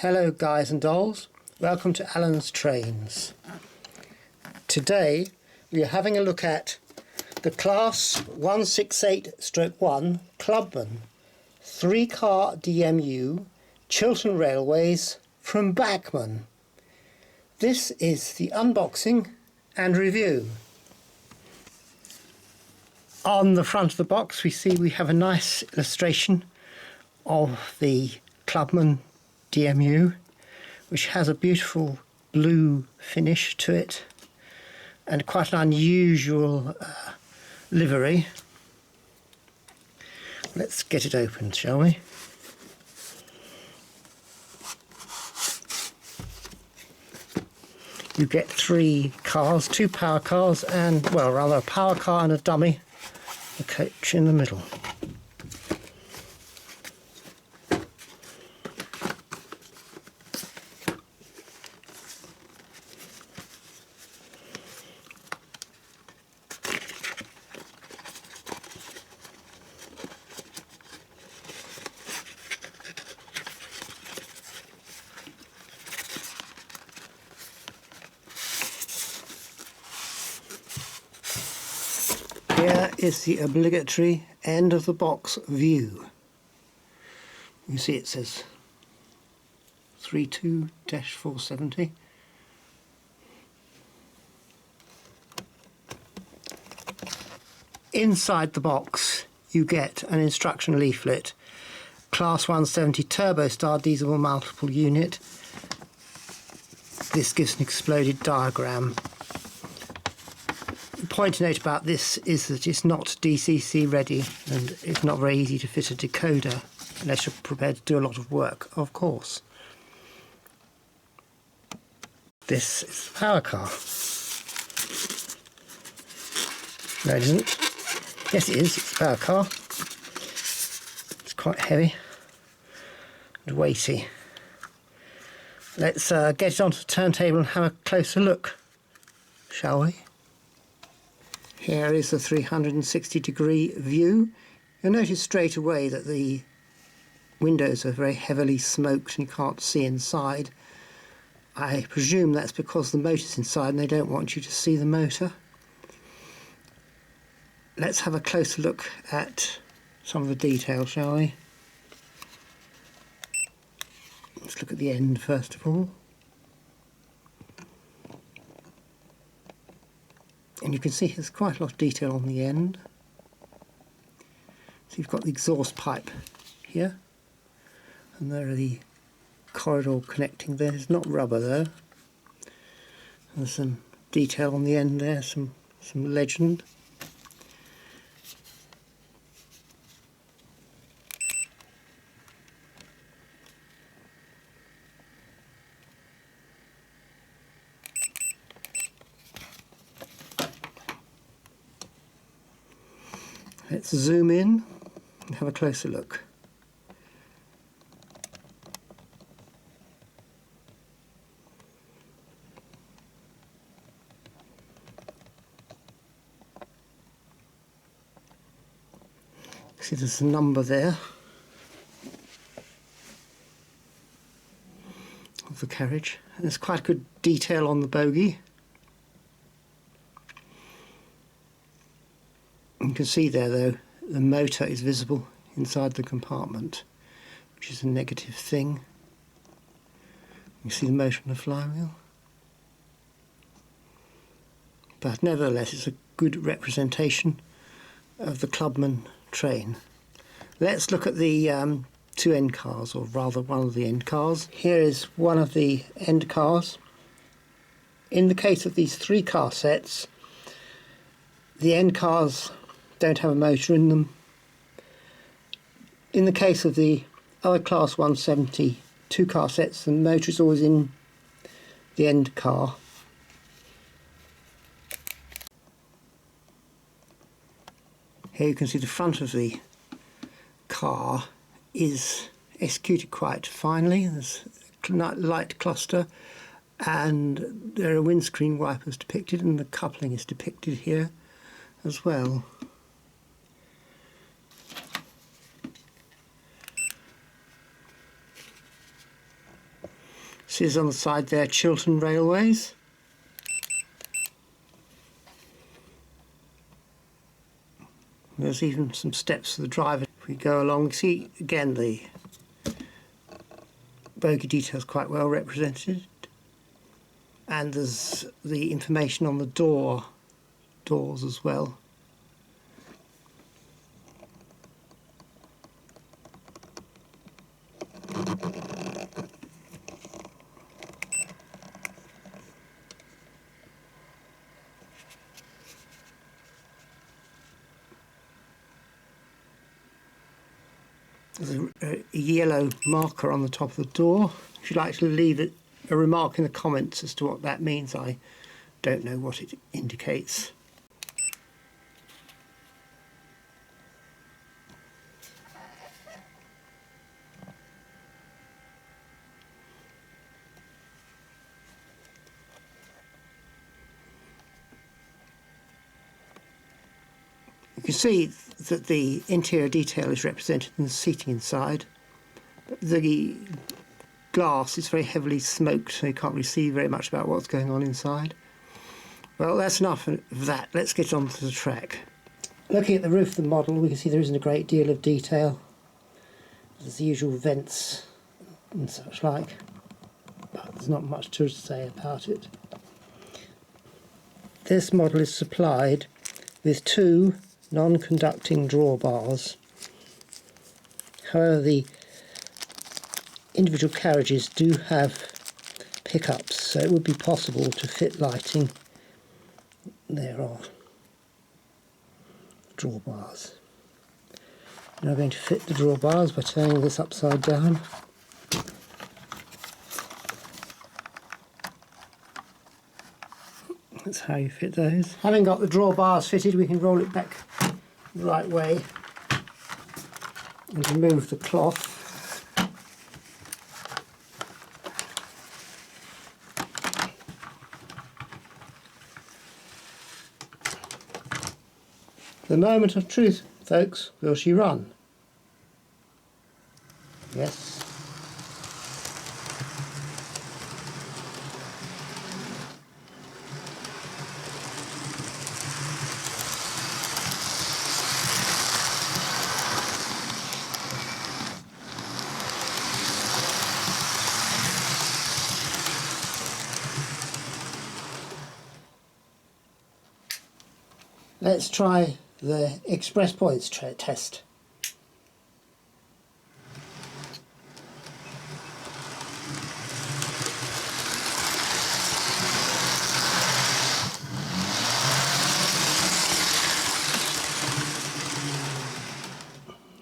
Hello guys and dolls, welcome to Alan's Trains. Today we are having a look at the Class 168/1 Clubman 3-car DMU Chiltern Railways from Bachmann. This is the unboxing and review. On the front of the box we have a nice illustration of the Clubman DMU, which has a beautiful blue finish to it and quite an unusual livery. Let's get it open, shall we? You get 3 cars, 2 power cars and, well, rather a power car and a dummy, a coach in the middle. Here is the obligatory end of the box view. You see it says 32-470. Inside the box you get an instruction leaflet, Class 170 Turbo Star Diesel Multiple Unit. This gives an exploded diagram. The point to note about this is that it's not DCC ready and it's not very easy to fit a decoder unless you're prepared to do a lot of work, of course. This is the power car. No, it isn't. Yes, it is. It's a power car. It's quite heavy and weighty. Let's get it onto the turntable and have a closer look, shall we? Here is the 360-degree view. You'll notice straight away that the windows are very heavily smoked and you can't see inside. I presume that's because the motor's inside and they don't want you to see the motor. Let's have a closer look at some of the detail, shall we? Let's look at the end first of all. And you can see there's quite a lot of detail on the end. So you've got the exhaust pipe here, and there are the corridor connecting there. It's not rubber though. There's some detail on the end there, some legend. Let's zoom in and have a closer look. See, there's a number there of the carriage, and there's quite good detail on the bogie. You can see there though, the motor is visible inside the compartment, which is a negative thing. You see the motor on the flywheel. But nevertheless, it's a good representation of the Clubman train. Let's look at the 2 end cars, or rather one of the end cars. Here is one of the end cars. In the case of these 3 car sets, the end cars don't have a motor in them. In the case of the other Class 170 2-car sets, the motor is always in the end car. Here you can see the front of the car is executed quite finely. There's a light cluster and there are windscreen wipers depicted, and the coupling is depicted here as well. Says on the side there, Chiltern Railways. There's even some steps for the driver. If we go along, see again the bogie details quite well represented, and there's the information on the doors as well. There's a yellow marker on the top of the door. If you'd like to leave a remark in the comments as to what that means, I don't know what it indicates. You can see that the interior detail is represented in the seating inside. The glass is very heavily smoked, so you can't really see very much about what's going on inside. Well, that's enough of that. Let's get on to the track. Looking at the roof of the model, we can see there isn't a great deal of detail. There's the usual vents and such like, but there's not much to say about it. This model is supplied with 2 non-conducting drawbars. However, the individual carriages do have pickups, so it would be possible to fit lighting. There are drawbars. Now I'm going to fit the drawbars by turning this upside down. That's how you fit those. Having got the drawbars fitted, we can roll it back the right way and remove the cloth. The moment of truth, folks. Will she run? Yes. Let's try the express points test.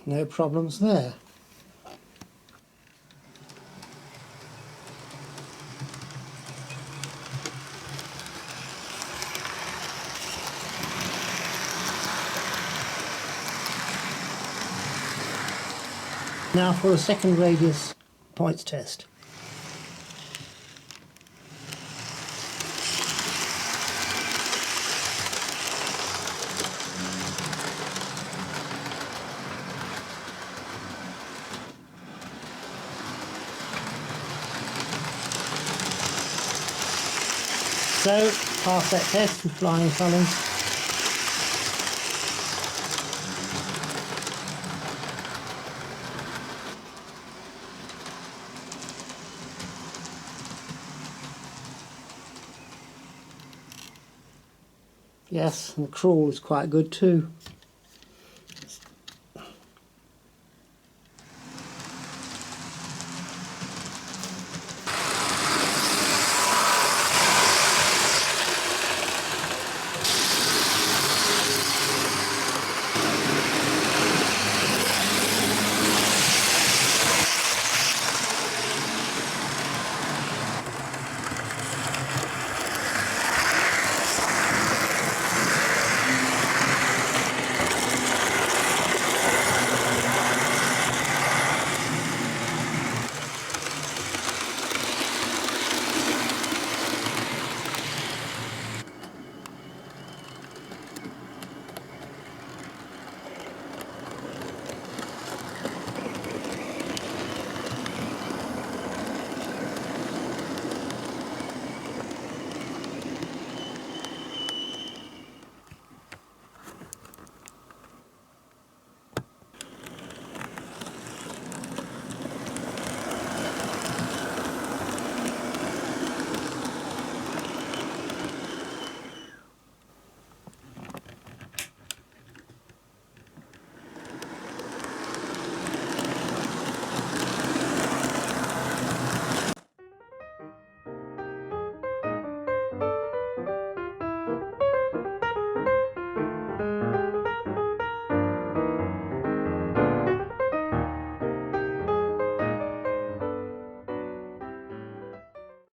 No problems there. Now for a second radius points test. So, pass that test with flying colours. Yes, and the crawl is quite good too.